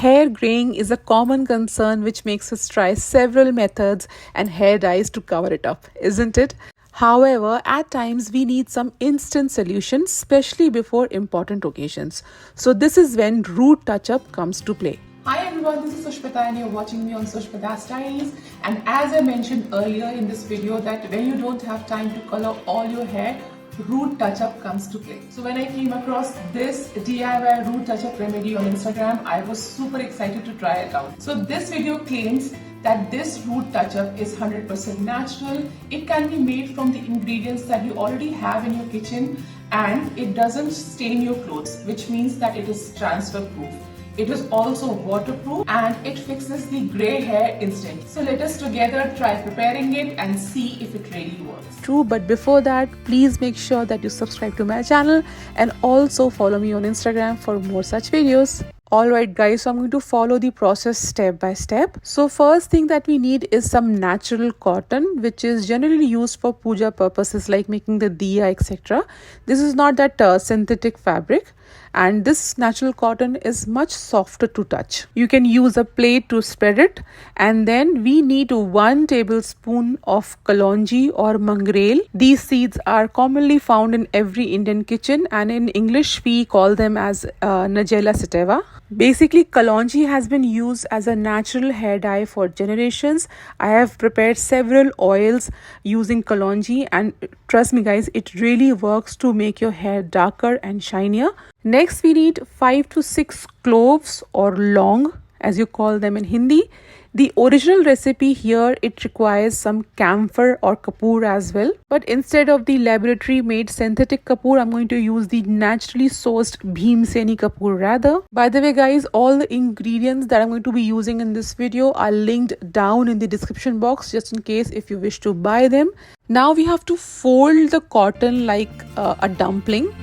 Hair graying is a common concern which makes us try several methods and hair dyes to cover it up, isn't it? However, at times we need some instant solutions, especially before important occasions. So this is when root touch-up comes to play. Hi everyone, this is Sushmita and you're watching me on Sushmita's Diaries. And as I mentioned earlier in this video that when you don't have time to color all your hair, root touch-up comes to play. So when I came across this DIY root touch-up remedy on Instagram, I was super excited to try it out. So this video claims that this root touch-up is 100% natural. It can be made from the ingredients that you already have in your kitchen and it doesn't stain your clothes, which means that it is transfer proof. It is also waterproof and it fixes the grey hair instant. So let us together try preparing it and see if it really works. True, but before that, please make sure that you subscribe to my channel and also follow me on Instagram for more such videos. Alright guys, so I'm going to follow the process step by step. So first thing that we need is some natural cotton, which is generally used for puja purposes like making the diya, etc. This is not that synthetic fabric. And this natural cotton is much softer to touch. You can use a plate to spread it, and then we need 1 tablespoon of kalonji or mangrel. These seeds are commonly found in every Indian kitchen and in English we call them as Nigella sativa. Basically, kalonji has been used as a natural hair dye for generations. I have prepared several oils using kalonji and trust me guys, it really works to make your hair darker and shinier. Next, we need 5 to 6 cloves or long, as you call them in Hindi. The original recipe here, it requires some camphor or kapoor as well. But instead of the laboratory made synthetic kapoor, I'm going to use the naturally sourced Bhimseni kapoor rather. By the way guys, all the ingredients that I'm going to be using in this video are linked down in the description box just in case if you wish to buy them. Now we have to fold the cotton like a dumpling.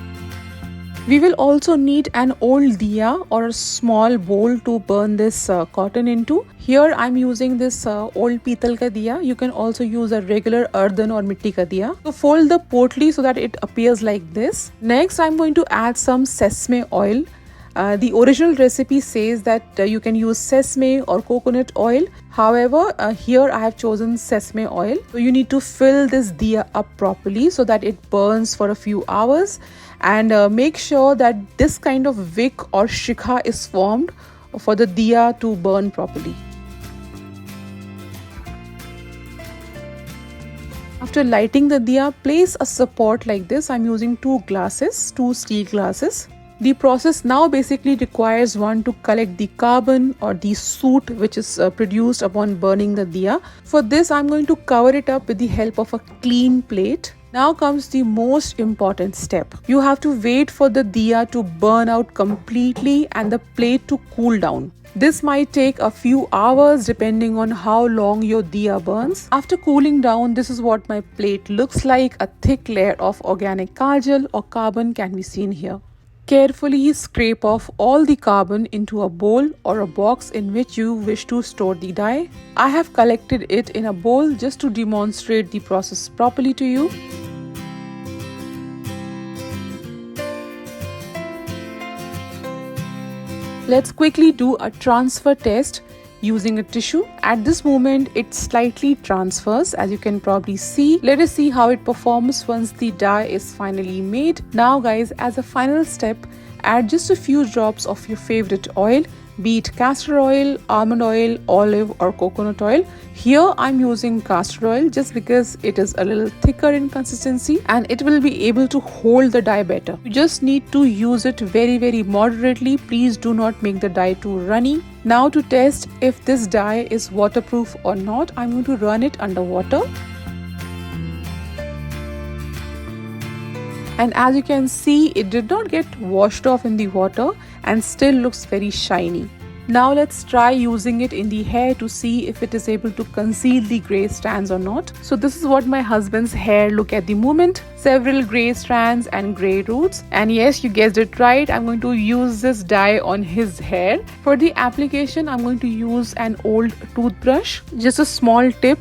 We will also need an old diya or a small bowl to burn this cotton into. Here I'm using this old pital ka diya. You can also use a regular earthen or mitti ka diya. So fold the potli so that it appears like this. Next I'm going to add some sesame oil. The original recipe says that you can use sesame or coconut oil. However, here I have chosen sesame oil. So you need to fill this diya up properly so that it burns for a few hours. And make sure that this kind of wick or shikha is formed for the diya to burn properly. After lighting the diya, place a support like this. I'm using 2 steel glasses. The process now basically requires one to collect the carbon or the soot which is produced upon burning the diya. For this, I'm going to cover it up with the help of a clean plate. Now comes the most important step. You have to wait for the diya to burn out completely and the plate to cool down. This might take a few hours depending on how long your diya burns. After cooling down, this is what my plate looks like. A thick layer of organic kajal or carbon can be seen here. Carefully scrape off all the carbon into a bowl or a box in which you wish to store the dye. I have collected it in a bowl just to demonstrate the process properly to you. Let's quickly do a transfer test using a tissue. At this moment, it slightly transfers, as you can probably see. Let us see how it performs once the dye is finally made. Now guys, as a final step, add just a few drops of your favorite oil, be it castor oil, almond oil, olive or coconut oil. Here I'm using castor oil just because it is a little thicker in consistency and it will be able to hold the dye better. You just need to use it very moderately. Please do not make the dye too runny. Now to test if this dye is waterproof or not, I'm going to run it under water. And as you can see, it did not get washed off in the water and still looks very shiny. Now let's try using it in the hair to see if it is able to conceal the grey strands or not. So this is what my husband's hair look at the moment. Several grey strands and grey roots. And yes, you guessed it right, I'm going to use this dye on his hair. For the application, I'm going to use an old toothbrush. Just a small tip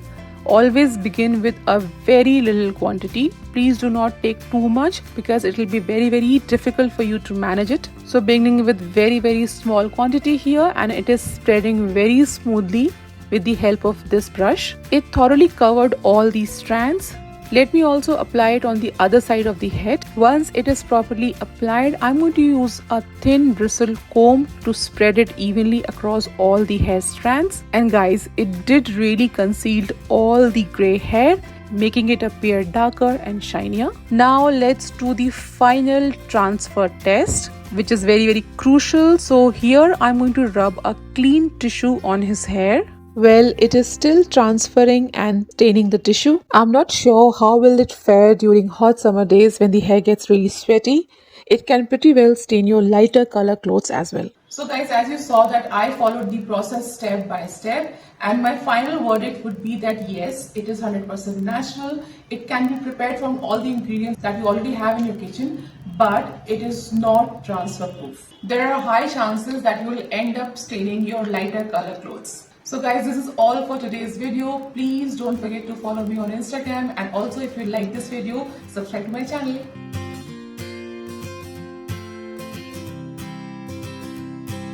always begin with a very little quantity. Please do not take too much because it will be very difficult for you to manage it. So beginning with very small quantity here, and it is spreading very smoothly with the help of this brush. It thoroughly covered all these strands. Let me also apply it on the other side of the head. Once it is properly applied, I'm going to use a thin bristle comb to spread it evenly across all the hair strands. And guys, it did really concealed all the gray hair, making it appear darker and shinier. Now let's do the final transfer test, which is very crucial. So here I'm going to rub a clean tissue on his hair. Well, it is still transferring and staining the tissue. I'm not sure how will it fare during hot summer days when the hair gets really sweaty. It can pretty well stain your lighter color clothes as well. So guys, as you saw that I followed the process step by step, and my final verdict would be that yes, it is 100% natural. It can be prepared from all the ingredients that you already have in your kitchen, but it is not transfer proof. There are high chances that you will end up staining your lighter color clothes. So guys, this is all for today's video. Please don't forget to follow me on Instagram, and also if you like this video, subscribe to my channel.